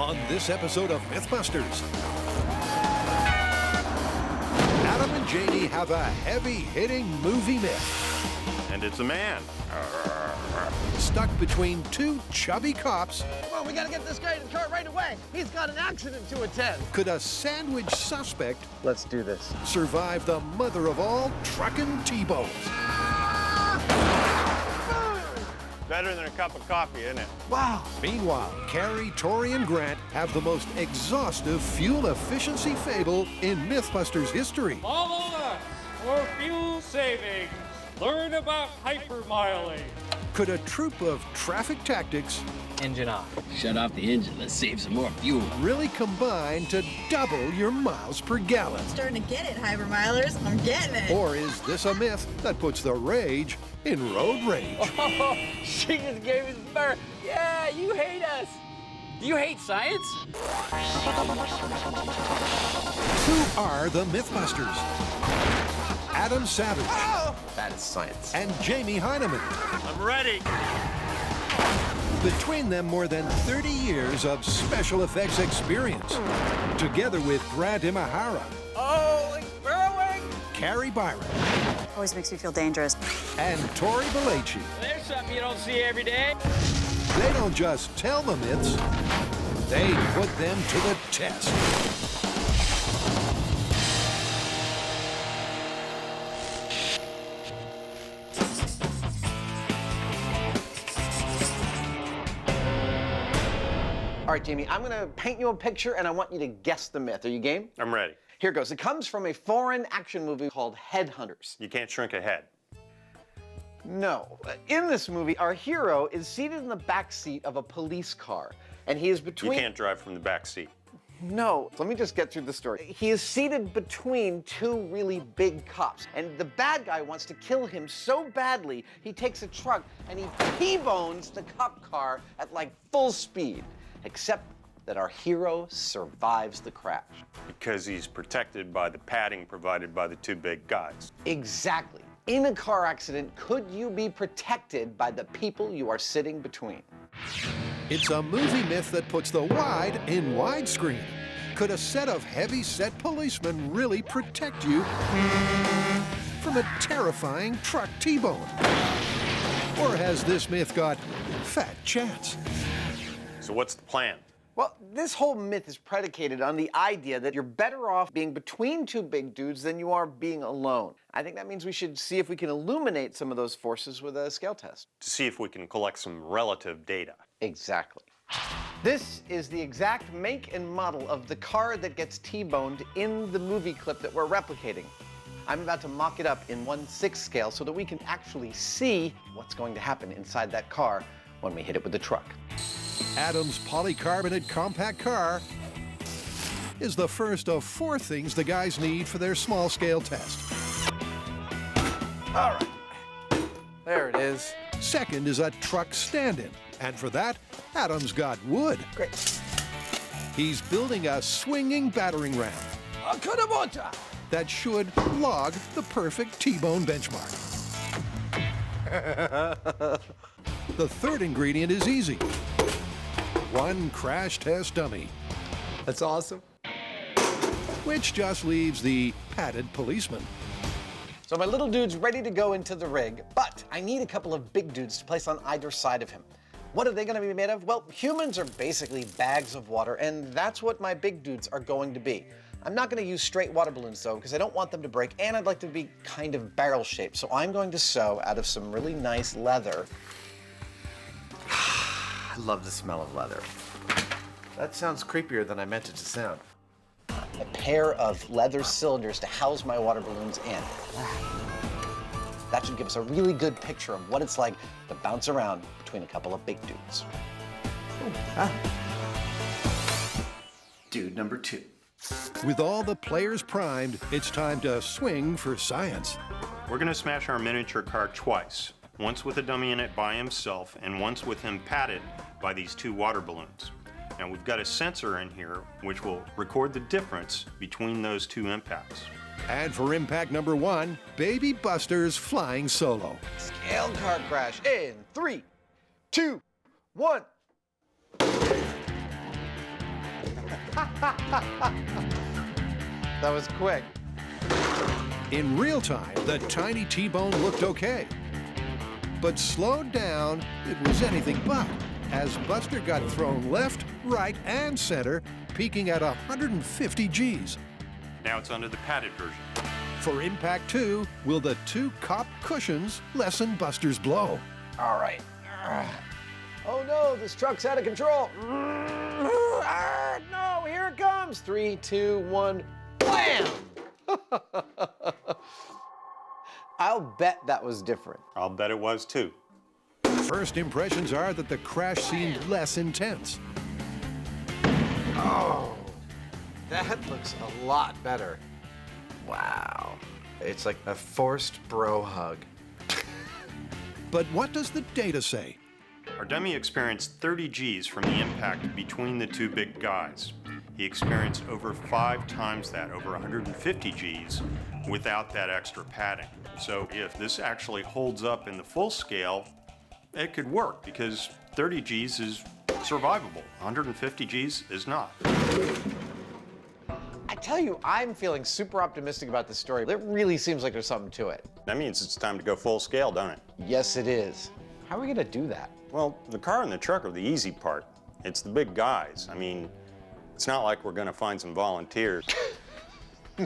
on this episode of MythBusters. Adam and Jamie have a heavy-hitting movie myth. And it's a man. Stuck between two chubby cops. Well, we gotta get this guy in the car right away. He's got an accident to attend. Could a sandwich suspect Let's do this. survive the mother of all truckin' T-bones? Better than a cup of coffee, isn't it? Wow. Meanwhile, Carrie, Tori, and Grant have the most exhaustive fuel efficiency fable in MythBusters history. Follow us for fuel savings. Learn about hypermiling. Could a troop of traffic tactics Engine off. Shut off the engine. Let's save some more fuel. really combine to double your miles per gallon? Starting to get it, Hypermilers. I'm getting it. Or is this a myth that puts the rage in road rage? Oh, she just gave us birth. Yeah, you hate us. Do you hate science? Who are the MythBusters? Adam Savage That is science. and Jamie Heineman. I'm ready. Between them, more than 30 years of special effects experience. Together with Grant Imahara, Oh, like burrowing. Carrie Byron, Always makes me feel dangerous. and Tori Belleci. There's something you don't see every day. They don't just tell the myths, they put them to the test. All right, Jamie, I'm gonna paint you a picture and I want you to guess the myth. Are you game? I'm ready. Here goes. It comes from a foreign action movie called Headhunters. You can't shrink a head. No. In this movie, our hero is seated in the back seat of a police car, and he is You between... can't drive from the back seat. No, let me just get through the story. He is seated between two really big cops, and the bad guy wants to kill him so badly, he takes a truck and he T-bones the cop car at like full speed, except that our hero survives the crash. Because he's protected by the padding provided by the two big guys. Exactly. In a car accident, could you be protected by the people you are sitting between? It's a movie myth that puts the wide in widescreen. Could a set of heavy-set policemen really protect you from a terrifying truck T-bone? Or has this myth got fat chance? So what's the plan? Well, this whole myth is predicated on the idea that you're better off being between two big dudes than you are being alone. I think that means we should see if we can illuminate some of those forces with a scale test. To see if we can collect some relative data. Exactly. This is the exact make and model of the car that gets T-boned in the movie clip that we're replicating. I'm about to mock it up in 1/6 scale so that we can actually see what's going to happen inside that car when we hit it with the truck. Adam's polycarbonate compact car is the first of 4 things the guys need for their small-scale test. All right. There it is. Second is a truck stand-in, and for that, Adam's got wood. Great. He's building a swinging battering ram that should log the perfect T-bone benchmark. The third ingredient is easy. 1 crash test dummy, That's awesome. which just leaves the padded policeman. So my little dude's ready to go into the rig, but I need a couple of big dudes to place on either side of him. What are they going to be made of? Well, humans are basically bags of water, and that's what my big dudes are going to be. I'm not going to use straight water balloons, though, because I don't want them to break, and I'd like them to be kind of barrel-shaped. So I'm going to sew out of some really nice leather. I love the smell of leather. That sounds creepier than I meant it to sound. A pair of leather cylinders to house my water balloons in. That should give us a really good picture of what it's like to bounce around between a couple of big dudes. Dude number 2. With all the players primed, it's time to swing for science. We're gonna smash our miniature car twice. Once with a dummy in it by himself, and once with him padded by these 2 water balloons. Now we've got a sensor in here which will record the difference between those 2 impacts. And for impact number 1, Baby Buster's flying solo. Scale car crash in 3, 2, 1. That was quick. In real time, the tiny T-bone looked okay. But slowed down, it was anything but, as Buster got thrown left, right, and center, peaking at 150 Gs. Now it's onto the padded version. For Impact 2, will the two cop cushions lessen Buster's blow? All right. Oh no, this truck's out of control. No, here it comes. 3, 2, 1, blam! I'll bet that was different. I'll bet it was too. First impressions are that the crash seemed less intense. Oh, that looks a lot better. Wow. It's like a forced bro hug. But what does the data say? Our dummy experienced 30 Gs from the impact between the two big guys. He experienced over 5 times that, over 150 Gs, without that extra padding. So if this actually holds up in the full scale, it could work because 30 Gs is survivable. 150 Gs is not. I tell you, I'm feeling super optimistic about this story. It really seems like there's something to it. That means it's time to go full scale, don't it? Yes, it is. How are we gonna do that? Well, the car and the truck are the easy part. It's the big guys. I mean, it's not like we're gonna find some volunteers.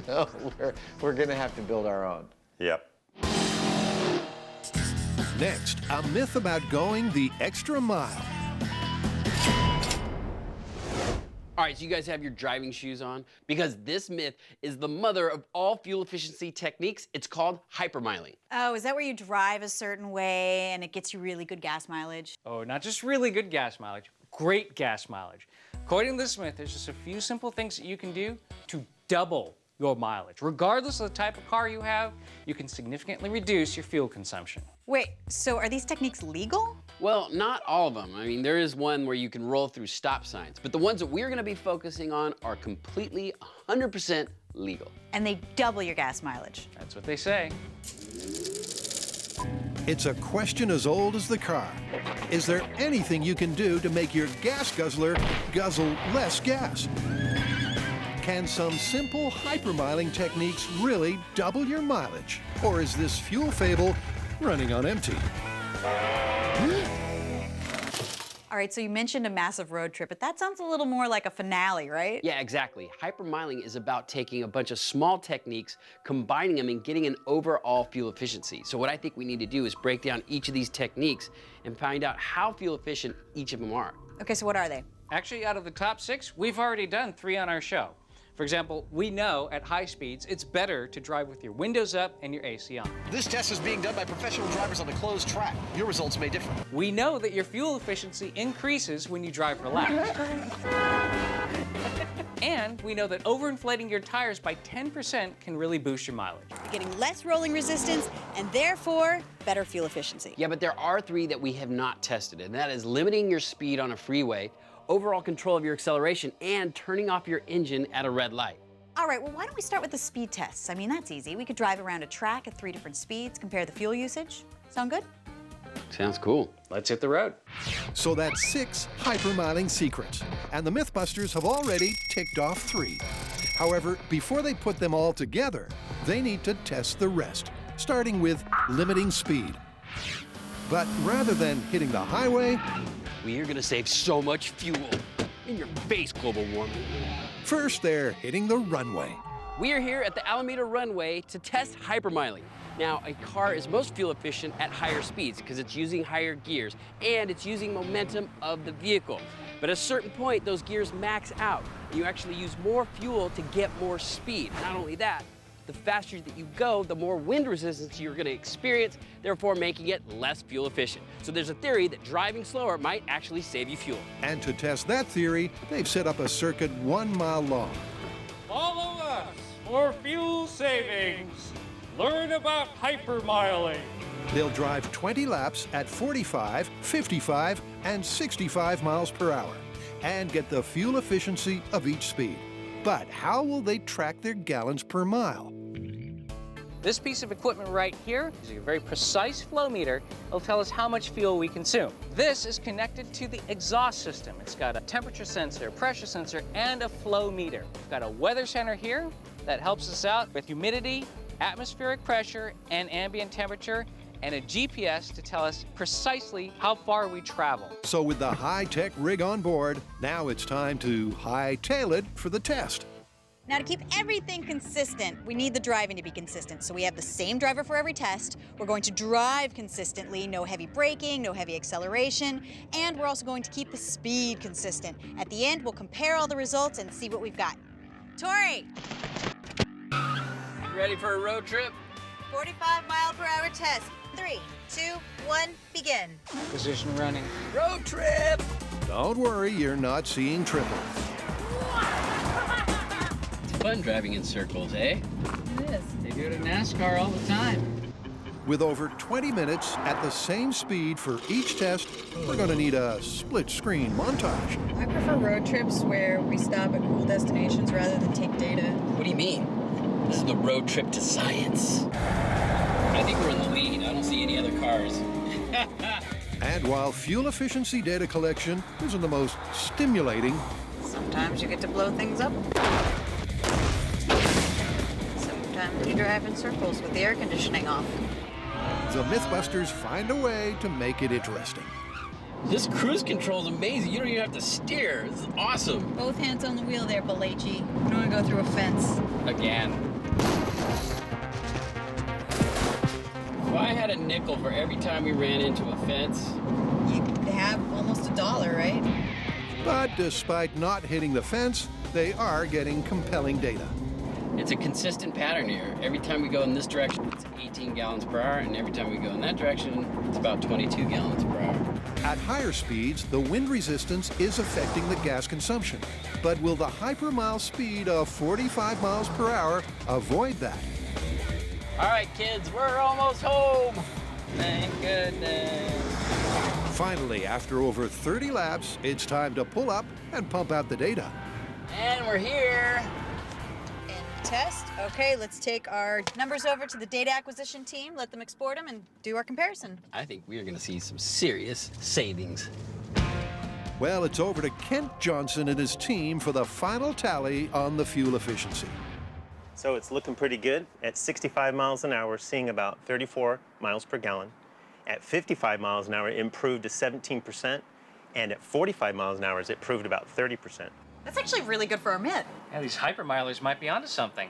No, we're gonna have to build our own. Yep. Next, a myth about going the extra mile. All right, so you guys have your driving shoes on because this myth is the mother of all fuel efficiency techniques. It's called hypermiling. Oh, is that where you drive a certain way and it gets you really good gas mileage? Oh, not just really good gas mileage, great gas mileage. According to this myth, there's just a few simple things that you can do to double your mileage. Regardless of the type of car you have, you can significantly reduce your fuel consumption. Wait, so are these techniques legal? Well, not all of them. I mean, there is one where you can roll through stop signs, but the ones that we're gonna be focusing on are completely 100% legal. And they double your gas mileage. That's what they say. It's a question as old as the car. Is there anything you can do to make your gas guzzler guzzle less gas? Can some simple hypermiling techniques really double your mileage? Or is this fuel fable running on empty? All right, so you mentioned a massive road trip, but that sounds a little more like a finale, right? Yeah, exactly. Hypermiling is about taking a bunch of small techniques, combining them, and getting an overall fuel efficiency. So what I think we need to do is break down each of these techniques and find out how fuel efficient each of them are. Okay, so what are they? Actually, out of the top 6, we've already done 3 on our show. For example, we know at high speeds, it's better to drive with your windows up and your AC on. This test is being done by professional drivers on a closed track. Your results may differ. We know that your fuel efficiency increases when you drive relaxed. And we know that overinflating your tires by 10% can really boost your mileage. You're getting less rolling resistance and therefore better fuel efficiency. Yeah, but there are 3 that we have not tested, and that is limiting your speed on a freeway, overall control of your acceleration, and turning off your engine at a red light. All right, well, why don't we start with the speed tests? I mean, that's easy. We could drive around a track at 3 different speeds, compare the fuel usage. Sound good? Sounds cool. Let's hit the road. So that's 6 hypermiling secrets, and the Mythbusters have already ticked off 3. However, before they put them all together, they need to test the rest, starting with limiting speed. But rather than hitting the highway, We are gonna save so much fuel. In your face, global warming. first they're hitting the runway. We are here at the Alameda runway to test hypermiling. Now, a car is most fuel efficient at higher speeds because it's using higher gears and it's using momentum of the vehicle. But at a certain point, those gears max out and you actually use more fuel to get more speed. Not only that, the faster that you go, the more wind resistance you're gonna experience, therefore making it less fuel efficient. So there's a theory that driving slower might actually save you fuel. And to test that theory, they've set up a circuit 1 mile long. Follow us for fuel savings. Learn about hypermiling. They'll drive 20 laps at 45, 55, and 65 miles per hour and get the fuel efficiency of each speed. But how will they track their gallons per mile? This piece of equipment right here is a very precise flow meter. It'll tell us how much fuel we consume. This is connected to the exhaust system. It's got a temperature sensor, pressure sensor, and a flow meter. We've got a weather center here that helps us out with humidity, atmospheric pressure, and ambient temperature, and a GPS to tell us precisely how far we travel. So with the high-tech rig on board, now it's time to hightail it for the test. Now, to keep everything consistent, we need the driving to be consistent. So we have the same driver for every test. We're going to drive consistently, no heavy braking, no heavy acceleration, and we're also going to keep the speed consistent. At the end, we'll compare all the results and see what we've got. Tori, Ready for a road trip? 45-mile-per-hour test. 3, 2, 1, begin. Position running. Road trip! Don't worry, you're not seeing triple. It's fun driving in circles, eh? It is. They do it in NASCAR all the time. With over 20 minutes at the same speed for each test, we're going to need a split-screen montage. I prefer road trips where we stop at cool destinations rather than take data. What do you mean? This is the road trip to science. I think we're in the lead. I don't see any other cars. And while fuel efficiency data collection isn't the most stimulating, Sometimes you get to blow things up. Sometimes you drive in circles with the air conditioning off. the MythBusters find a way to make it interesting. This cruise control is amazing. You don't even have to steer. This is awesome. Both hands on the wheel there, Balachi. You don't want to go through a fence. Again. If I had a nickel for every time we ran into a fence. You'd have almost $1, right? But despite not hitting the fence, they are getting compelling data. It's a consistent pattern here. Every time we go in this direction, it's 18 gallons per hour, and every time we go in that direction, it's about 22 gallons per hour. At higher speeds, the wind resistance is affecting the gas consumption. But will the Hypermile speed of 45 miles per hour avoid that? All right, kids, we're almost home. Thank goodness. Finally, after over 30 laps, it's time to pull up and pump out the data. And we're here. Test. Okay, let's take our numbers over to the data acquisition team, let them export them, and do our comparison. I think we are going to see some serious savings. Well, it's over to Kent Johnson and his team for the final tally on the fuel efficiency. So it's looking pretty good. At 65 miles an hour, seeing about 34 miles per gallon. At 55 miles an hour, it improved to 17%. And at 45 miles an hour, it improved about 30%. That's actually really good for our myth. Yeah, these hypermilers might be onto something.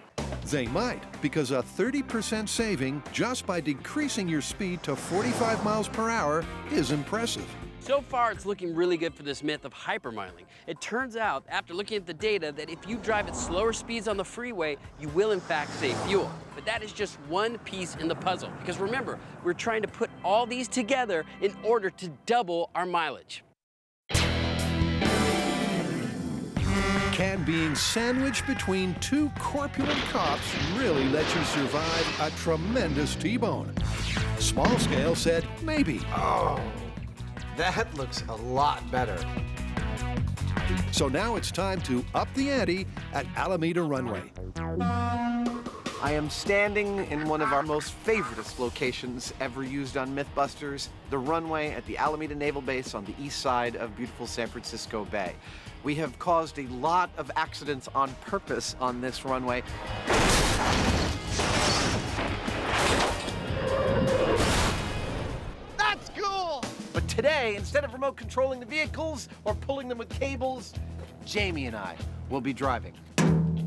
They might, because a 30% saving just by decreasing your speed to 45 miles per hour is impressive. So far, it's looking really good for this myth of hypermiling. It turns out, after looking at the data, that if you drive at slower speeds on the freeway, you will in fact save fuel. But that is just one piece in the puzzle. Because remember, we're trying to put all these together in order to double our mileage. Can being sandwiched between two corpulent cops really let you survive a tremendous T-bone? Small Scale said maybe. Oh, that looks a lot better. So now it's time to up the ante at Alameda Runway. I am standing in one of our most favoriteest locations ever used on MythBusters, the runway at the Alameda Naval Base on the east side of beautiful San Francisco Bay. We have caused a lot of accidents on purpose on this runway. That's cool! But today, instead of remote controlling the vehicles or pulling them with cables, Jamie and I will be driving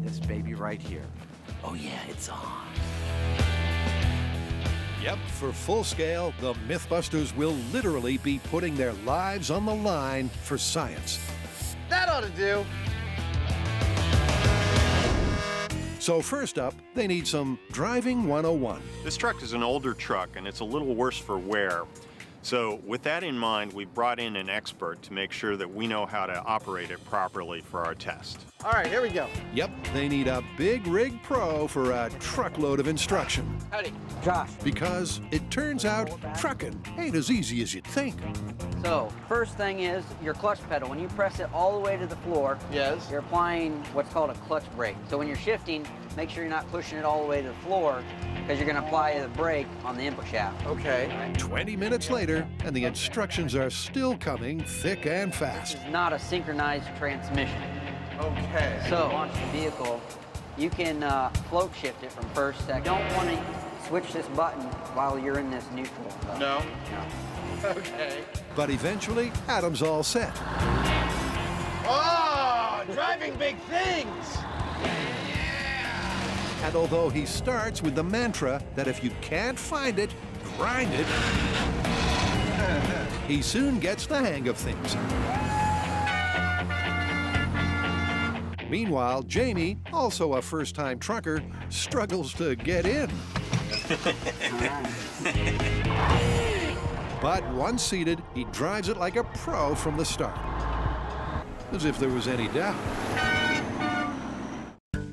this baby right here. Oh yeah, it's on. Yep, for Full Scale, the MythBusters will literally be putting their lives on the line for science. That ought to do. So first up, they need some driving 101. This truck is an older truck and it's a little worse for wear. So with that in mind, we brought in an expert to make sure that we know how to operate it properly for our test. All right, here we go. Yep, they need a big rig pro for a truckload of instruction. Howdy. Josh, Because it turns out trucking ain't as easy as you'd think. so first thing is your clutch pedal. When you press it all the way to the floor, Yes. you're applying what's called a clutch brake. So when you're shifting, make sure you're not pushing it all the way to the floor because you're going to apply the brake on the input shaft. Okay. 20 minutes later, and the instructions are still coming thick and fast. This is not a synchronized transmission. Okay. So, launch the vehicle. You can float shift it from first, second. You don't want to switch this button while you're in this neutral. No? No. Okay. But eventually, Adam's all set. Oh, driving big things! And although he starts with the mantra that if you can't find it, grind it, he soon gets the hang of things. Meanwhile, Jamie, also a first-time trucker, struggles to get in. But once seated, he drives it like a pro from the start. As if there was any doubt.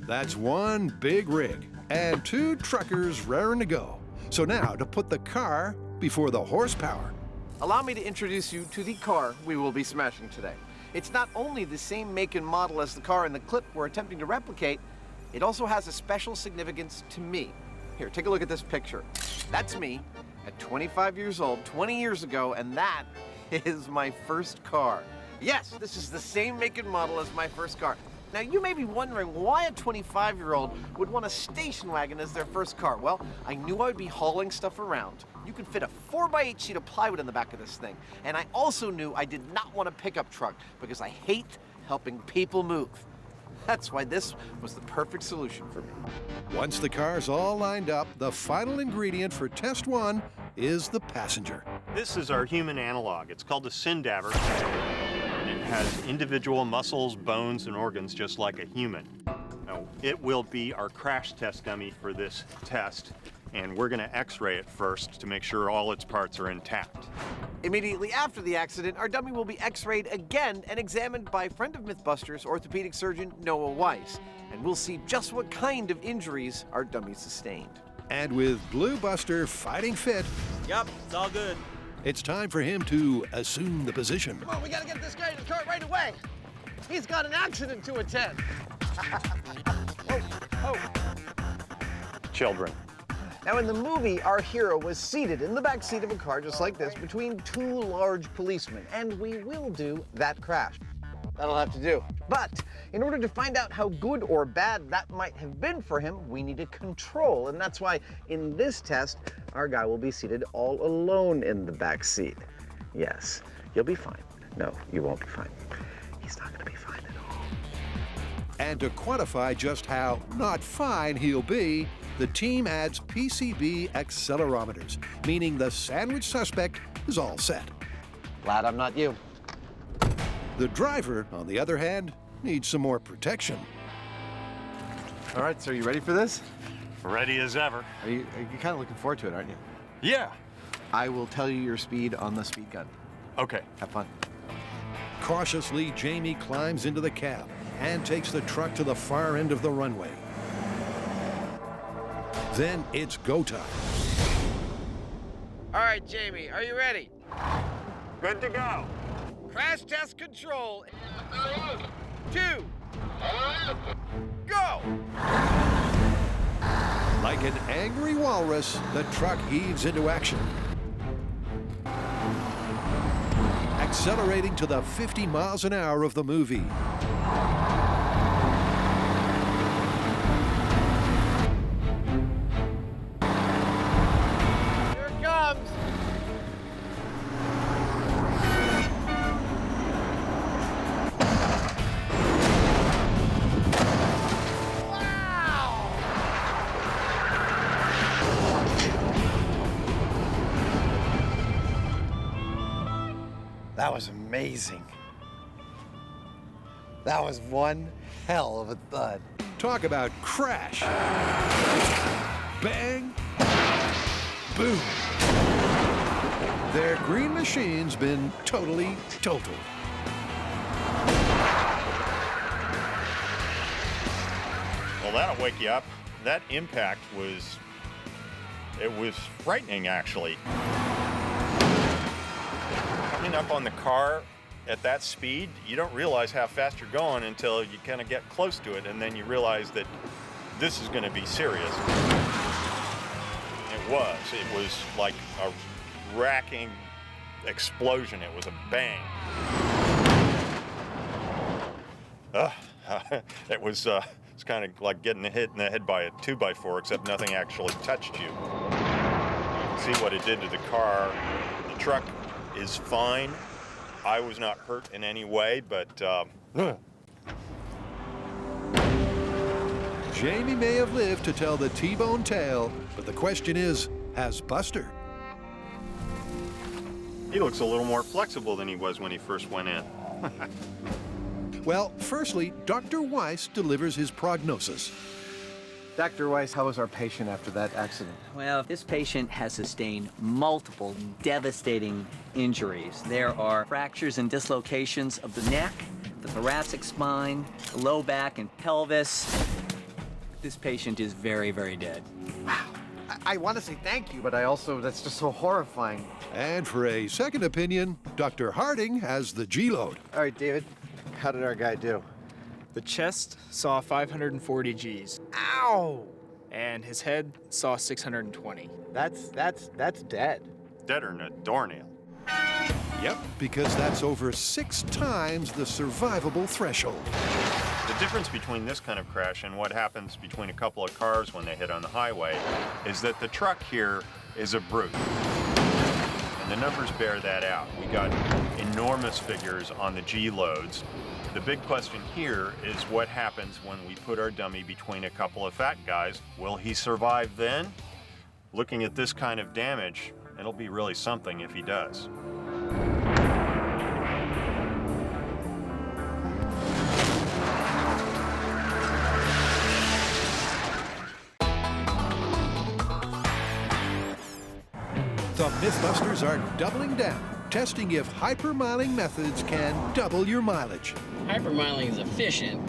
That's one big rig and two truckers raring to go. So now to put the car before the horsepower. Allow me to introduce you to the car we will be smashing today. It's not only the same make and model as the car in the clip we're attempting to replicate, it also has a special significance to me. Here, take a look at this picture. That's me at 25 years old, 20 years ago, and that is my first car. Yes, this is the same make and model as my first car. Now, you may be wondering why a 25-year-old would want a station wagon as their first car. Well, I knew I would be hauling stuff around. You could fit a 4x8 sheet of plywood in the back of this thing. And I also knew I did not want a pickup truck because I hate helping people move. That's why this was the perfect solution for me. Once the car's all lined up, the final ingredient for test one is the passenger. This is our human analog. It's called a syndaver. And it has individual muscles, bones, and organs just like a human. Now, it will be our crash test dummy for this test, and we're going to x-ray it first to make sure all its parts are intact. Immediately after the accident, our dummy will be x-rayed again and examined by friend of MythBusters, orthopedic surgeon Noah Weiss. And we'll see just what kind of injuries our dummy sustained. And with Blue Buster fighting fit, Yep, it's all good. it's time for him to assume the position. Come on, we gotta get this guy in the car right away. He's got an accident to attend. Oh. Children. Now, in the movie, our hero was seated in the back seat of a car just like this between two large policemen, and we will do that crash. That'll have to do. But in order to find out how good or bad that might have been for him, we need a control, and that's why in this test, our guy will be seated all alone in the back seat. Yes, you'll be fine. No, you won't be fine. He's not gonna be fine at all. And to quantify just how not fine he'll be, the team adds PCB accelerometers, meaning the sandwich suspect is all set. Glad I'm not you. The driver, on the other hand, needs some more protection. All right, so are you ready for this? Ready as ever. Are you kind of looking forward to it, aren't you? Yeah. I will tell you your speed on the speed gun. Okay. Have fun. Cautiously, Jamie climbs into the cab and takes the truck to the far end of the runway. Then it's go time. All right, Jamie, are you ready? Good to go. Crash test control. 2, go! Like an angry walrus, the truck heaves into action. Accelerating to the 50 miles an hour of the movie. Here it comes. That was amazing. That was one hell of a thud. Talk about crash. Bang. Boom. Their green machine's been totally totaled. Well, that'll wake you up. That impact was frightening, actually. Coming up on the car at that speed, you don't realize how fast you're going until you kind of get close to it, and then you realize that this is going to be serious. It was like a racking explosion. It was a bang. It was it's kind of like getting hit in the head by a 2x4, except nothing actually touched you. You can see what it did to the car. The truck is fine. I was not hurt in any way, but Jamie may have lived to tell the T-bone tale, but the question is, has Buster? he looks a little more flexible than he was when he first went in. Well, firstly, Dr. Weiss delivers his prognosis. Dr. Weiss, how was our patient after that accident? Well, this patient has sustained multiple devastating injuries. There are fractures and dislocations of the neck, the thoracic spine, the low back and pelvis. This patient is very, very dead. Wow. I want to say thank you, but that's just so horrifying. And for a second opinion, Dr. Harding has the G-load. All right, David, how did our guy do? The chest saw 540 Gs. Ow! And his head saw 620. That's dead. Deader than a doornail. Yep, because that's over 6 times the survivable threshold. The difference between this kind of crash and what happens between a couple of cars when they hit on the highway is that the truck here is a brute. And the numbers bear that out. We got enormous figures on the G loads. The big question here is what happens when we put our dummy between a couple of fat guys. Will he survive then? Looking at this kind of damage, it'll be really something if he does. The MythBusters are doubling down, testing if hypermiling methods can double your mileage. Hypermiling is efficient,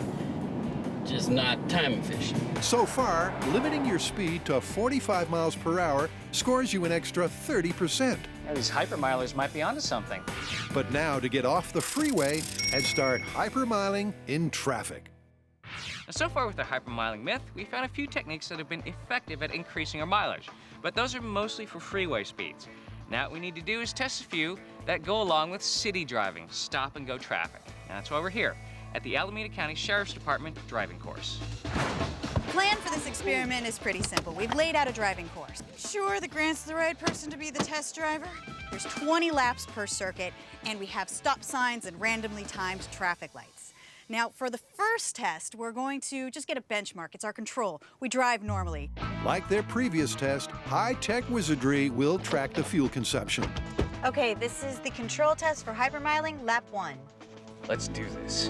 just not time efficient. So far, limiting your speed to 45 miles per hour scores you an extra 30%. Now, these hypermilers might be onto something. But now to get off the freeway and start hypermiling in traffic. Now, so far with the hypermiling myth, we found a few techniques that have been effective at increasing our mileage, but those are mostly for freeway speeds. Now what we need to do is test a few that go along with city driving, stop and go traffic. And that's why we're here at the Alameda County Sheriff's Department driving course. The plan for this experiment is pretty simple. We've laid out a driving course. Sure that Grant's the right person to be the test driver? There's 20 laps per circuit, and we have stop signs and randomly timed traffic lights. Now, for the first test, we're going to just get a benchmark. It's our control. We drive normally. Like their previous test, high-tech wizardry will track the fuel consumption. Okay, this is the control test for hypermiling, lap 1. Let's do this.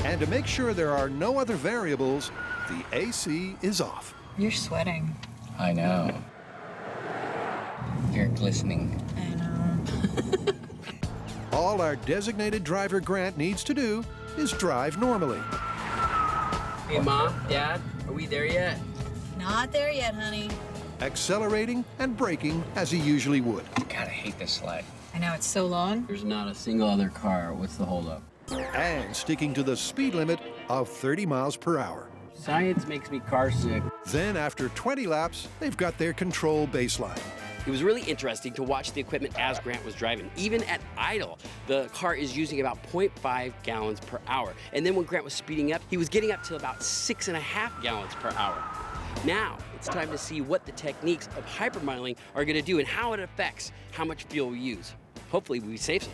And to make sure there are no other variables, the AC is off. You're sweating. I know. You're glistening. I know. All our designated driver Grant needs to do is drive normally. Hey, Mom, Dad, are we there yet? Not there yet, honey. Accelerating and braking as he usually would. God, I hate this slide. I know, it's so long. There's not a single other car. What's the holdup? And sticking to the speed limit of 30 miles per hour. Science makes me car sick. Then after 20 laps, they've got their control baseline. It was really interesting to watch the equipment as Grant was driving. Even at idle, the car is using about 0.5 gallons per hour. And then when Grant was speeding up, he was getting up to about 6.5 gallons per hour. Now, it's time to see what the techniques of hypermiling are gonna do and how it affects how much fuel we use. Hopefully we save some.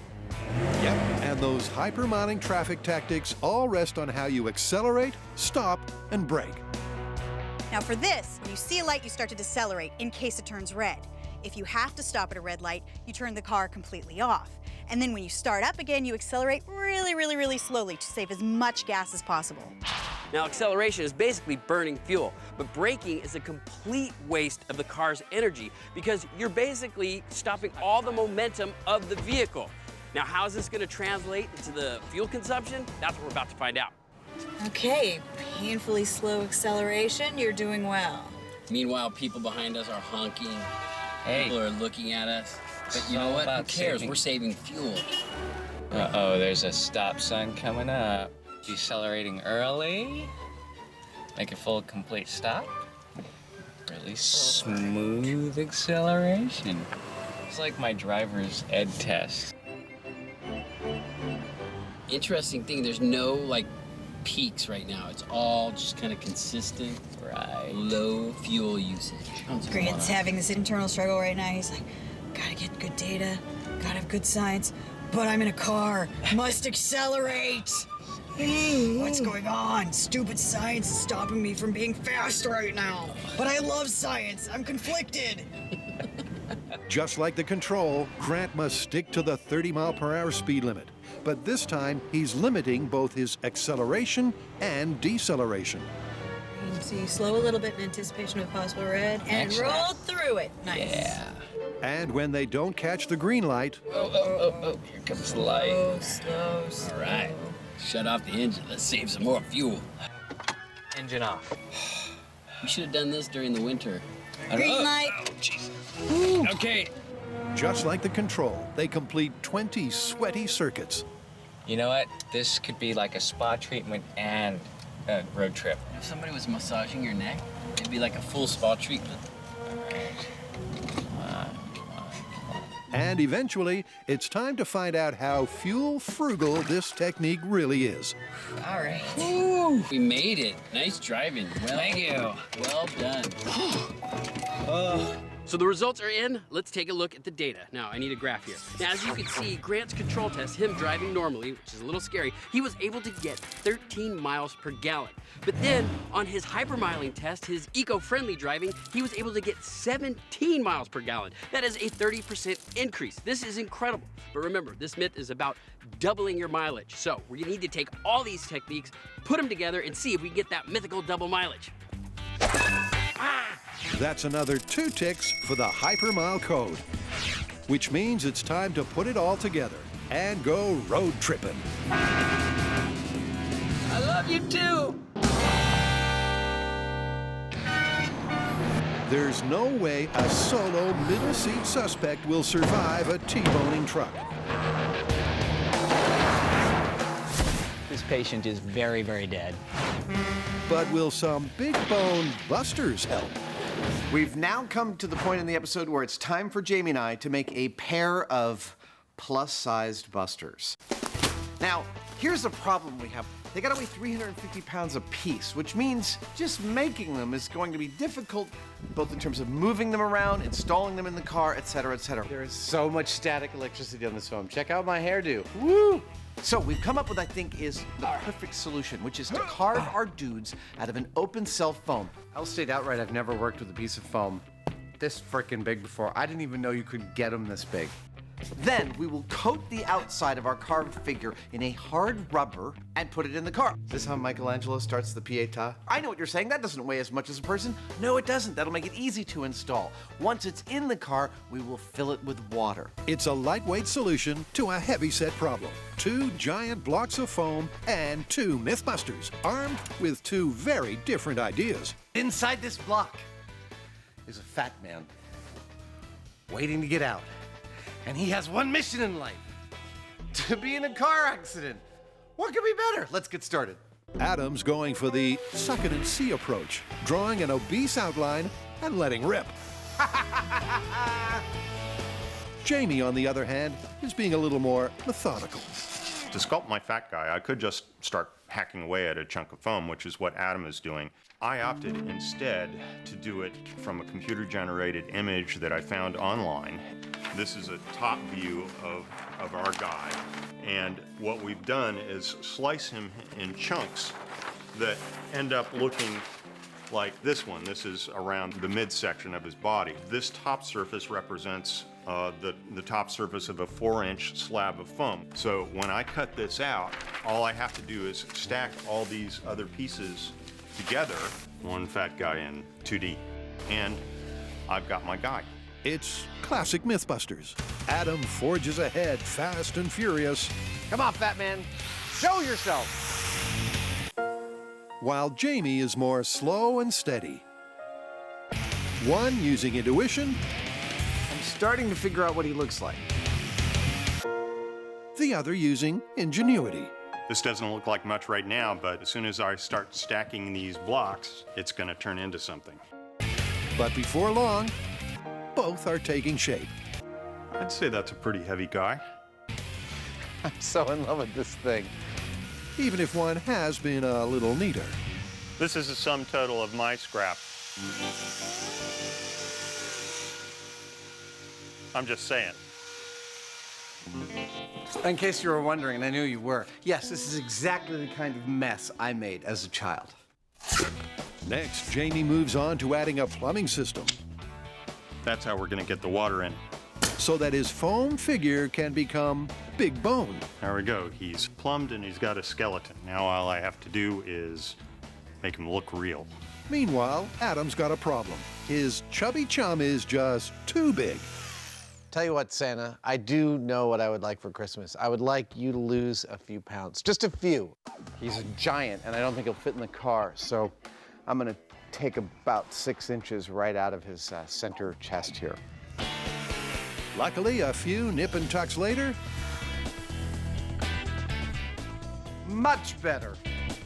Yep, and those hypermiling traffic tactics all rest on how you accelerate, stop, and brake. Now for this, when you see a light, you start to decelerate in case it turns red. If you have to stop at a red light, you turn the car completely off. And then when you start up again, you accelerate really, really, really slowly to save as much gas as possible. Now, acceleration is basically burning fuel, but braking is a complete waste of the car's energy because you're basically stopping all the momentum of the vehicle. Now, how is this going to translate into the fuel consumption? That's what we're about to find out. Okay, painfully slow acceleration. You're doing well. Meanwhile, people behind us are honking. Hey. People are looking at us. But you know what? Who cares? We're saving fuel. Uh-oh, there's a stop sign coming up. Decelerating early. Make a full complete stop. Really smooth acceleration. It's like my driver's ed test. Interesting thing, there's no like peaks right now. It's all just kind of consistent, Right. low fuel usage. Grant's having this internal struggle right now. He's like, gotta get good data, gotta have good science, but I'm in a car, must accelerate. What's going on? Stupid science is stopping me from being fast right now. But I love science. I'm conflicted. Just like the control, Grant must stick to the 30-mile-per-hour speed limit. But this time, he's limiting both his acceleration and deceleration. So you slow a little bit in anticipation of a possible red and Excellent. roll through it. Nice. Yeah. And when they don't catch the green light, Oh, here comes the light. Slow. All right, shut off the engine. Let's save some more fuel. Engine off. We should have done this during the winter. Green light. Oh, jeez. Okay. just like the control, they complete 20 sweaty circuits. You know what? This could be like a spa treatment and a road trip. If somebody was massaging your neck, it'd be like a full spa treatment. And eventually, it's time to find out how fuel frugal this technique really is. All right. Woo! We made it. Nice driving. Well, Thank you. Well done. So the results are in. Let's take a look at the data. Now, I need a graph here. Now, as you can see, Grant's control test, him driving normally, which is a little scary, he was able to get 13 miles per gallon. But then, on his hypermiling test, his eco-friendly driving, he was able to get 17 miles per gallon. That is a 30% increase. This is incredible. But remember, this myth is about doubling your mileage. So, we need to take all these techniques, put them together, and see if we can get that mythical double mileage. That's another 2 ticks for the Hypermile code, which means it's time to put it all together and go road tripping. I love you too. There's no way a solo middle seat suspect will survive a T-boning truck. This patient is very, very dead. But will some big bone busters help? We've now come to the point in the episode where it's time for Jamie and I to make a pair of plus-sized busters. Now, here's the problem we have. They gotta weigh 350 pounds apiece, which means just making them is going to be difficult, both in terms of moving them around, installing them in the car, etc., etc. There is so much static electricity on this phone. Check out my hairdo. Woo! So we've come up with, I think, is the perfect solution, which is to carve our dudes out of an open cell foam. I'll state outright, I've never worked with a piece of foam this frickin' big before. I didn't even know you could get them this big. Then we will coat the outside of our carved figure in a hard rubber and put it in the car. Is this how Michelangelo starts the Pietà? I know what you're saying. That doesn't weigh as much as a person. No, it doesn't. That'll make it easy to install. Once it's in the car, we will fill it with water. It's a lightweight solution to a heavy-set problem. 2 giant blocks of foam and 2 MythBusters, armed with 2 very different ideas. Inside this block is a fat man waiting to get out. And he has one mission in life: to be in a car accident. What could be better? Let's get started. Adam's going for the suck it and see approach, drawing an obese outline and letting rip. Jamie, on the other hand, is being a little more methodical. To sculpt my fat guy, I could just start hacking away at a chunk of foam, which is what Adam is doing. I opted instead to do it from a computer-generated image that I found online. This is a top view of our guy, and what we've done is slice him in chunks that end up looking like this one. This is around the midsection of his body. This top surface represents the top surface of a 4-inch slab of foam. So when I cut this out, all I have to do is stack all these other pieces together, one fat guy in 2D, and I've got my guy. It's classic MythBusters. Adam forges ahead fast and furious, Come on, fat man. Show yourself. while Jamie is more slow and steady. One using intuition, I'm starting to figure out what he looks like. the other using ingenuity. This doesn't look like much right now, but as soon as I start stacking these blocks, it's going to turn into something. But before long, both are taking shape. I'd say that's a pretty heavy guy. I'm so in love with this thing. Even if one has been a little neater. This is the sum total of my scrap. I'm just saying. In case you were wondering, and I knew you were, yes, this is exactly the kind of mess I made as a child. Next, Jamie moves on to adding a plumbing system That's how we're going to get the water in. so that his foam figure can become big bone. There we go. He's plumbed and he's got a skeleton. Now all I have to do is make him look real. Meanwhile, Adam's got a problem. His chubby chum is just too big. Tell you what, Santa, I do know what I would like for Christmas. I would like you to lose a few pounds, just a few. He's a giant, and I don't think he'll fit in the car, so I'm gonna take about 6 inches right out of his center chest here. Luckily, a few nip and tucks later, Much better.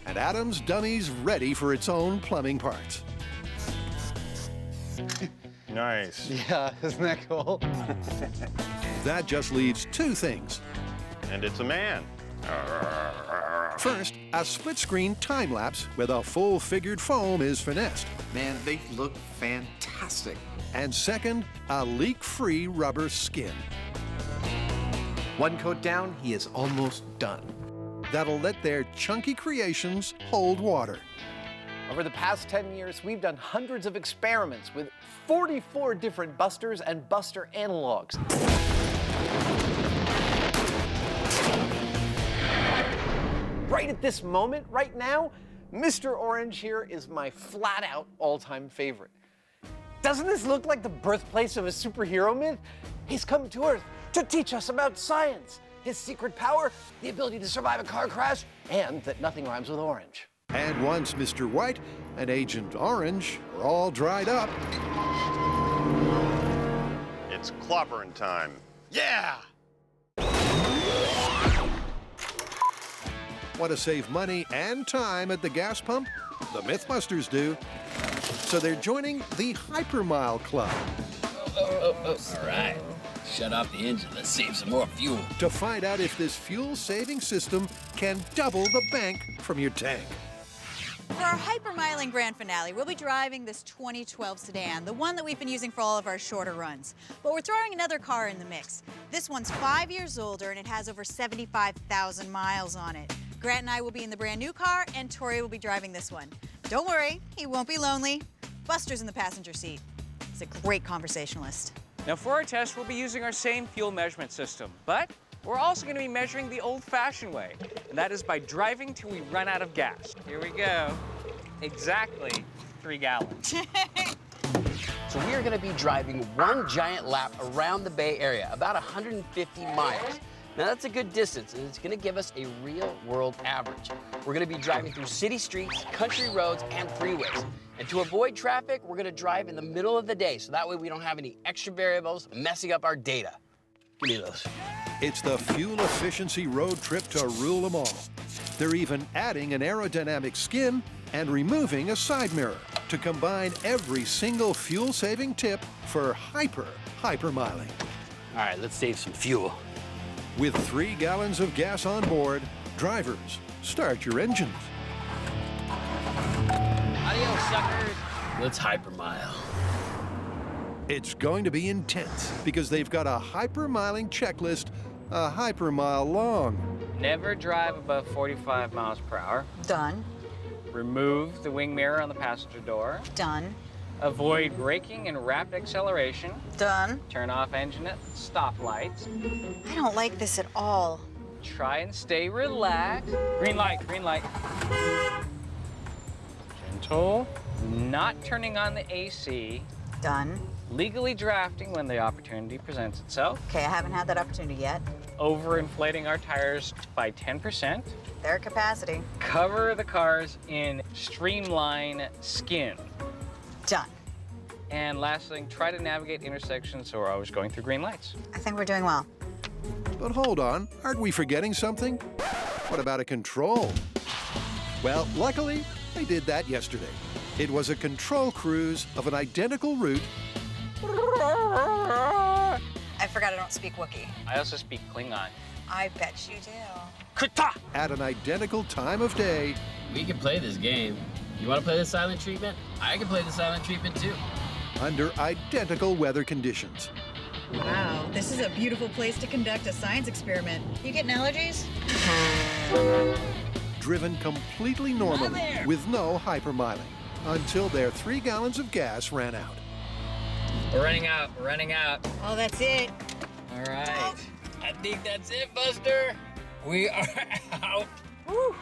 and Adam's dummy's ready for its own plumbing parts. Nice. Yeah, isn't that cool? That just leaves two things. And it's a man. First, a split-screen time-lapse with a full-figured foam is finessed. Man, they look fantastic. And second, a leak-free rubber skin. One coat down, he is almost done. That'll let their chunky creations hold water. Over the past 10 years, we've done hundreds of experiments with 44 different busters and buster analogs. Right at this moment, right now, Mr. Orange here is my flat-out all-time favorite. Doesn't this look like the birthplace of a superhero myth? He's come to Earth to teach us about science. His secret power, the ability to survive a car crash, and that nothing rhymes with orange. And once Mr. White and Agent Orange are all dried up, It's clobbering time. Yeah! want to save money and time at the gas pump? The MythBusters do. So they're joining the Hypermile Club All right. Shut off the engine. Let's save some more fuel. to find out if this fuel-saving system can double the bank from your tank. For our Hypermiling grand finale, we'll be driving this 2012 sedan, the one that we've been using for all of our shorter runs. But we're throwing another car in the mix. This one's 5 years older and it has over 75,000 miles on it. Grant and I will be in the brand new car and Tori will be driving this one. Don't worry, he won't be lonely. Buster's in the passenger seat. He's a great conversationalist. Now for our test, we'll be using our same fuel measurement system, but we're also going to be measuring the old-fashioned way, and that is by driving till we run out of gas. Here we go. Exactly 3 gallons. So we are going to be driving one giant lap around the Bay Area, about 150 miles. Now that's a good distance, and it's going to give us a real-world average. We're going to be driving through city streets, country roads, and freeways. And to avoid traffic, we're going to drive in the middle of the day, so that way we don't have any extra variables messing up our data. Give me those. It's the fuel efficiency road trip to rule them all. They're even adding an aerodynamic skin and removing a side mirror to combine every single fuel-saving tip for hypermiling. All right, let's save some fuel. With 3 gallons of gas on board, drivers, start your engines. Adios, suckers. Let's hypermile. It's going to be intense because they've got a hypermiling checklist a hypermile long. Never drive above 45 miles per hour. Done. Remove the wing mirror on the passenger door. Done. Avoid braking and rapid acceleration. Done. Turn off engine at stoplights. I don't like this at all. Try and stay relaxed. Green light, green light. Gentle. Not turning on the AC. Done. Legally drafting when the opportunity presents itself. Okay, I haven't had that opportunity yet. Overinflating our tires by 10%. Their capacity. Cover the cars in streamline skin. Done. And lastly, try to navigate intersections so we're always going through green lights. I think we're doing well. But hold on, aren't we forgetting something? What about a control? Well, luckily, they did that yesterday. It was a control cruise of an identical route. I forgot I don't speak Wookiee. I also speak Klingon. I bet you do. At an identical time of day. We can play this game. You want to play the silent treatment? I can play the silent treatment too. Under identical weather conditions. Wow, this is a beautiful place to conduct a science experiment. You getting allergies? Driven completely normally with no hypermiling until their 3 gallons of gas ran out. We're running out. We're running out. Oh, that's it. All right. I think that's it, Buster. We are out. Whew.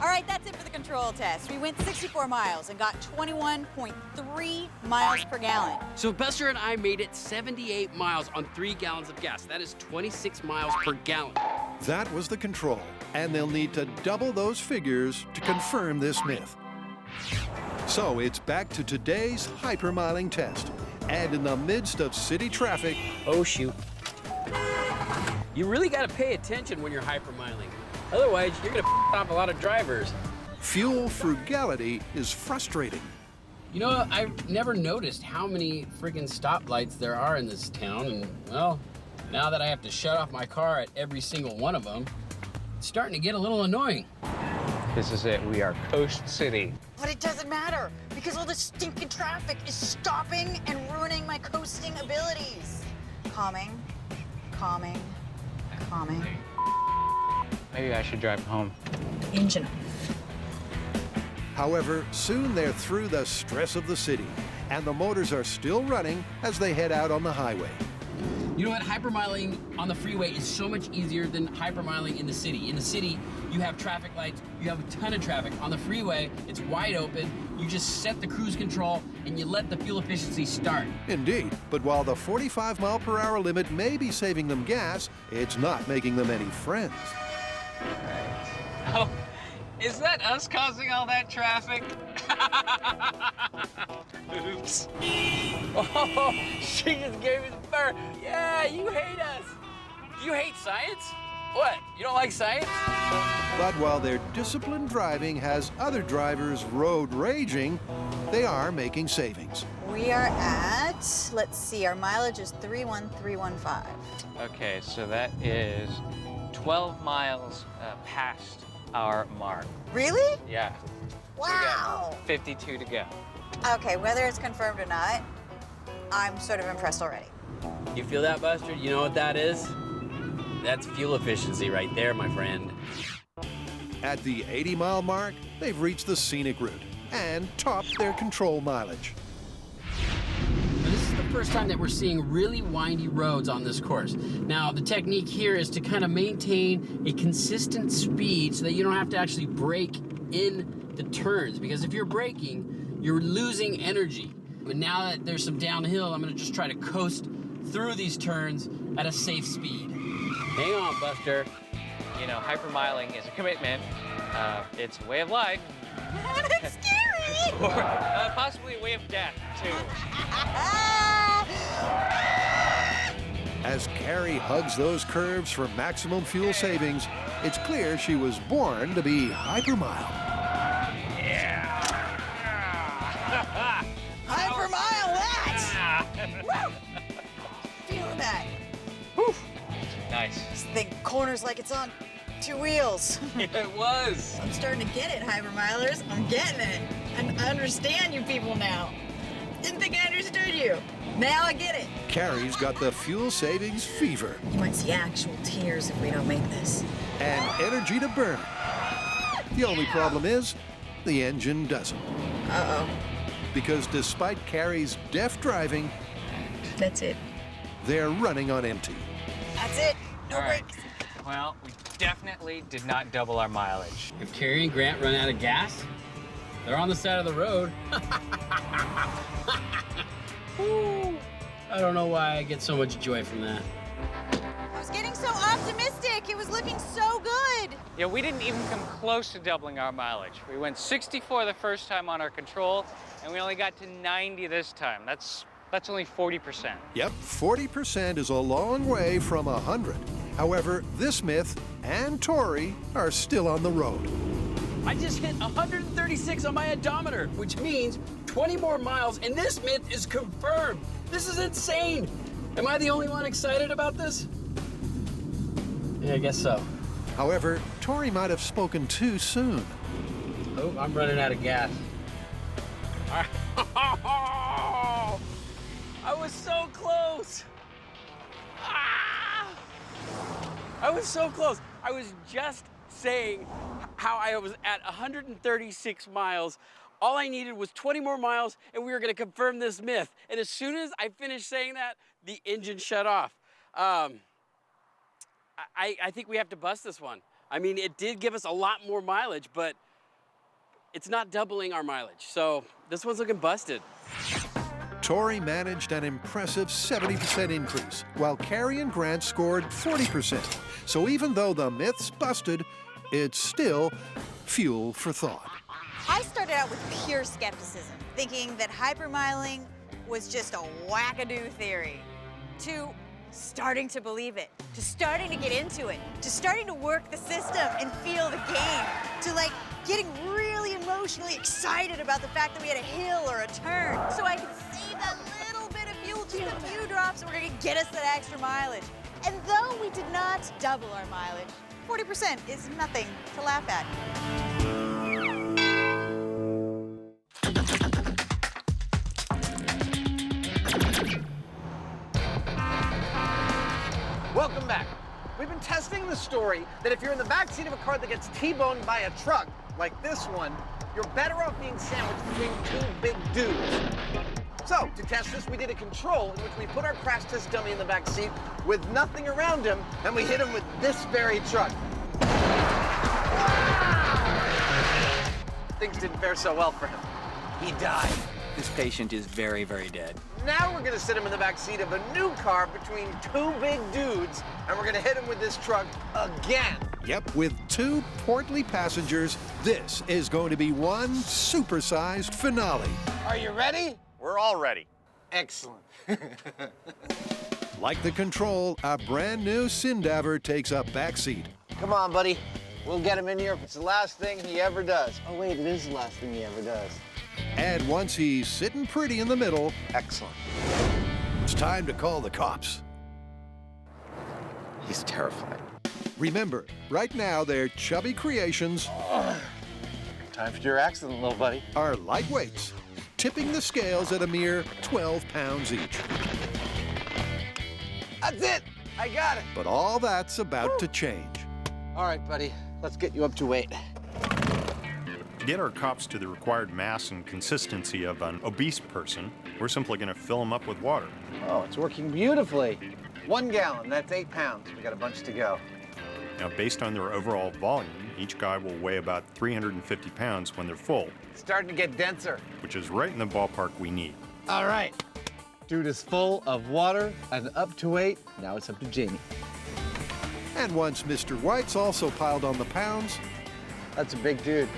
All right, that's it for the control test. We went 64 miles and got 21.3 miles per gallon. So Buster and I made it 78 miles on 3 gallons of gas. That is 26 miles per gallon. That was the control, and they'll need to double those figures to confirm this myth. So it's back to today's hypermiling test. And in the midst of city traffic... Oh, shoot. You really got to pay attention when you're hypermiling. Otherwise, you're going to off a lot of drivers. Fuel frugality is frustrating. You know, I've never noticed how many friggin' stoplights there are in this town. And, well, now that I have to shut off my car at every single one of them, it's starting to get a little annoying. This is it. We are Coast City. But it doesn't matter because all this stinking traffic is stopping and ruining my coasting abilities. Calming, calming, calming. Maybe I should drive home. Engine. However, soon they're through the stress of the city, and the motors are still running as they head out on the highway. You know what? Hypermiling on the freeway is so much easier than hypermiling in the city. In the city, you have traffic lights, you have a ton of traffic. On the freeway, it's wide open. You just set the cruise control and you let the fuel efficiency start. Indeed, but while the 45-mile-per-hour limit may be saving them gas, it's not making them any friends. Oh, is that us causing all that traffic? Oops. Oh, she just gave me the fur. Yeah, you hate us. You hate science? What, you don't like science? But while their disciplined driving has other drivers road raging, they are making savings. We are at, let's see, our mileage is 31315. Okay, so that is 12 miles past our mark. Really? Yeah. Wow. 52 to go. Okay, whether it's confirmed or not, I'm sort of impressed already. You feel that, Buster? You know what that is? That's fuel efficiency right there, my friend. At the 80-mile mark, they've reached the scenic route and topped their control mileage. Now, this is the first time that we're seeing really windy roads on this course. Now, the technique here is to kind of maintain a consistent speed so that you don't have to actually brake in the turns, because if you're braking, you're losing energy. But now that there's some downhill, I'm gonna just try to coast through these turns at a safe speed. Hang on, Buster. You know, hypermiling is a commitment. It's a way of life. It's scary! Or possibly a way of death, too. As Carrie hugs those curves for maximum fuel savings, it's clear she was born to be hypermile. Hypermile that! Woo! Feeling that. Whew. Nice. This thing corners like it's on 2 wheels. It was. I'm starting to get it, Hypermilers. I'm getting it. I understand you people now. Didn't think I understood you. Now I get it. Carrie's got the fuel savings fever You might see actual tears if we don't make this. and energy to burn. The only problem is, the engine doesn't. Uh-oh. Because despite Carrie's deft driving, That's it. they're running on empty. That's it. No All right. brakes. Well, we definitely did not double our mileage. If Carrie and Grant run out of gas, they're on the side of the road. Ooh, I don't know why I get so much joy from that. I was getting so optimistic. It was looking so good. Yeah, we didn't even come close to doubling our mileage. We went 64 the first time on our control, and we only got to 90 this time. That's only 40%. Yep, 40% is a long way from 100. However, this myth and Tori are still on the road. I just hit 136 on my odometer, which means 20 more miles, and this myth is confirmed. This is insane. Am I the only one excited about this? Yeah, I guess so. However, Tori might have spoken too soon. Oh, I'm running out of gas. I was so close. I was so close. I was just saying how I was at 136 miles. All I needed was 20 more miles, and we were going to confirm this myth. And as soon as I finished saying that, the engine shut off. I think we have to bust this one. I mean, it did give us a lot more mileage, but it's not doubling our mileage. So this one's looking busted. Tori managed an impressive 70% increase, while Carrie and Grant scored 40%. So even though the myth's busted, it's still fuel for thought. I started out with pure skepticism, thinking that hypermiling was just a wackadoo theory, to starting to believe it, to starting to get into it, to starting to work the system and feel the game, to like getting really emotionally excited about the fact that we had a hill or a turn, so I could save that little bit of fuel, just a few drops, and we're gonna get us that extra mileage. And though we did not double our mileage, 40% is nothing to laugh at. Welcome back. We've been testing the story that if you're in the backseat of a car that gets T-boned by a truck, like this one, you're better off being sandwiched between two big dudes. So, to test this, we did a control in which we put our crash test dummy in the back seat with nothing around him, and we hit him with this very truck. Things didn't fare so well for him. He died. This patient is very, very dead. Now we're gonna sit him in the back seat of a new car between two big dudes, and we're gonna hit him with this truck again. Yep, with two portly passengers, this is going to be one supersized finale. Are you ready? We're all ready. Excellent. Like the control, a brand new Sindaver takes a backseat. Come on, buddy. We'll get him in here if it's the last thing he ever does. Oh, wait, it is the last thing he ever does. And once he's sitting pretty in the middle, Excellent. it's time to call the cops. He's terrifying. Remember, right now their chubby creations Time for your accident, little buddy. are lightweights, tipping the scales at a mere 12 pounds each. That's it. I got it. But all that's about to change. All right, buddy. Let's get you up to weight. To get our cops to the required mass and consistency of an obese person, we're simply going to fill them up with water. Oh, it's working beautifully. 1 gallon, that's 8 pounds. We got a bunch to go. Now, based on their overall volume, each guy will weigh about 350 pounds when they're full, It's starting to get denser. which is right in the ballpark we need. All right. Dude is full of water and up to weight. Now it's up to Jamie. And once Mr. White's also piled on the pounds, That's a big dude.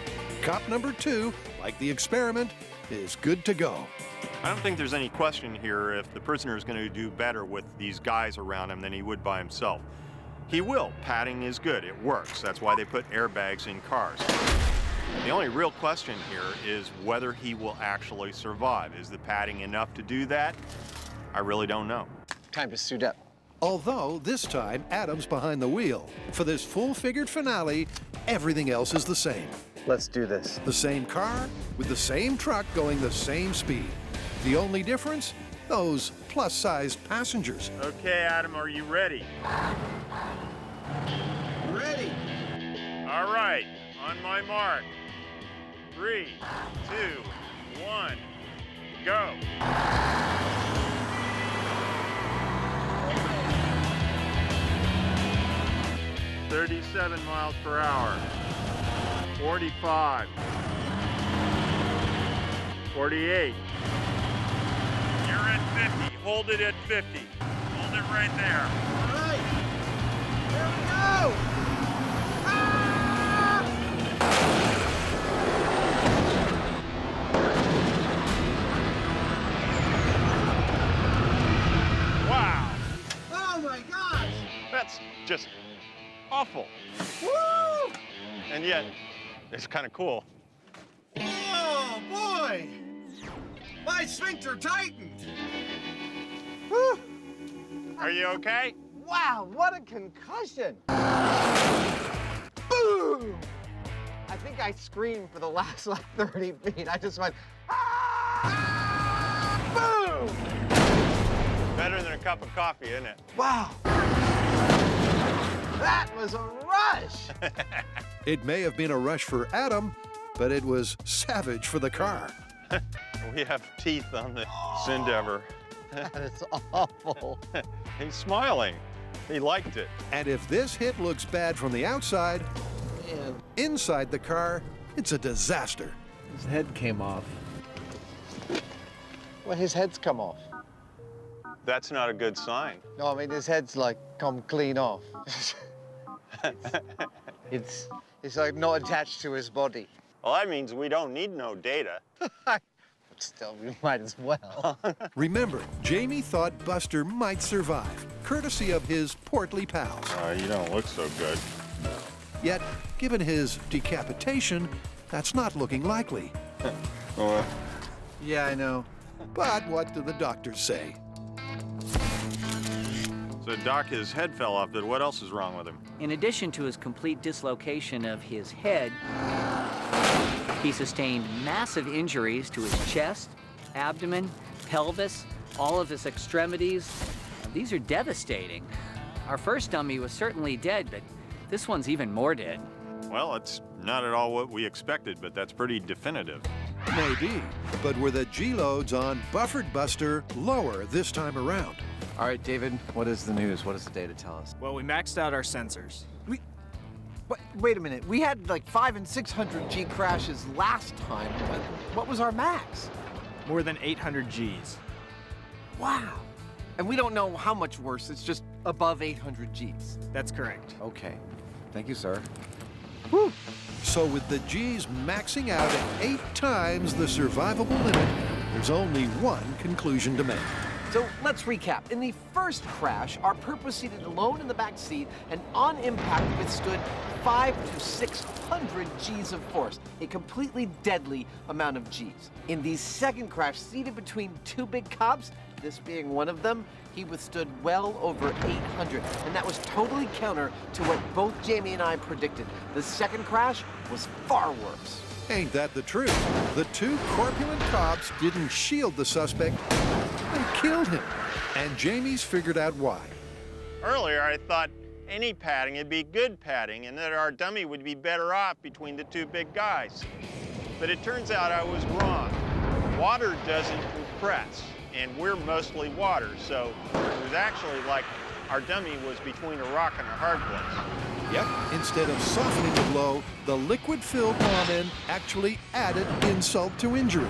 cop number 2, like the experiment, is good to go. I don't think there's any question here if the prisoner is going to do better with these guys around him than he would by himself. He will. Padding is good. It works. That's why they put airbags in cars. The only real question here is whether he will actually survive. Is the padding enough to do that? I really don't know. Time to suit up. Although this time Adam's behind the wheel. For this full-figured finale, everything else is the same. Let's do this. The same car with the same truck going the same speed. The only difference? Those plus-sized passengers. Okay, Adam, are you ready? Ready. All right, on my mark. 3, 2, 1, go. 37 miles per hour. 45. 48. You're at 50. Hold it at 50. Hold it right there. All right. Here we go. Wow. Oh my gosh. That's just Woo! And yet, it's kind of cool. Oh, boy! My sphincter tightened! Woo! Are you okay? Wow, what a concussion! Boom! I think I screamed for the last, like, 30 feet. I just went, ah! Boom! Better than a cup of coffee, isn't it? Wow. That was a rush! It may have been a rush for Adam, but it was savage for the car. We have teeth on this endeavor. That is awful. He's smiling. He liked it. And if this hit looks bad from the outside, Man. inside the car, it's a disaster. His head came off. Well, his head's come off. That's not a good sign. No, I mean, his head's, like, come clean off. It's like not attached to his body. Well, that means we don't need no data. But still, we might as well. Remember, Jamie thought Buster might survive, courtesy of his portly pals. You don't look so good. Yet, given his decapitation, that's not looking likely. Yeah, I know. But what do the doctors say? So, Doc, his head fell off, but what else is wrong with him? In addition to his complete dislocation of his head, he sustained massive injuries to his chest, abdomen, pelvis, all of his extremities. These are devastating. Our first dummy was certainly dead, but this one's even more dead. Well, it's not at all what we expected, but that's pretty definitive. Maybe, but were the G-loads on Buffered Buster lower this time around? All right, David, what is the news? What does the data tell us? Well, we maxed out our sensors. Wait a minute. We had like 500 and 600 G crashes last time. What was our max? More than 800 Gs. Wow. And we don't know how much worse. It's just above 800 Gs. That's correct. Okay. Thank you, sir. Whew. So with the G's maxing out at 8 times the survivable limit, there's only one conclusion to make. So let's recap. In the first crash, our perp was seated alone in the back seat and on impact withstood 500 to 600 Gs of force, a completely deadly amount of Gs. In the second crash, seated between two big cops, this being one of them, he withstood well over 800, and that was totally counter to what both Jamie and I predicted. The second crash was far worse. Ain't that the truth? The two corpulent cops didn't shield the suspect, they killed him. And Jamie's figured out why. Earlier, I thought any padding would be good padding and that our dummy would be better off between the two big guys. But it turns out I was wrong. Water doesn't compress, and we're mostly water, so it was actually like our dummy was between a rock and a hard place. Yep, instead of softening the blow, the liquid-filled bomb-in actually added insult to injury.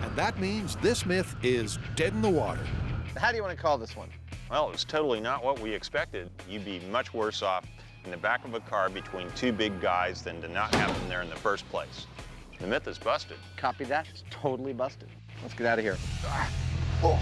And that means this myth is dead in the water. How do you want to call this one? Well, it was totally not what we expected. You'd be much worse off in the back of a car between two big guys than to not have them there in the first place. The myth is busted. Copy that. It's totally busted. Let's get out of here. Oh.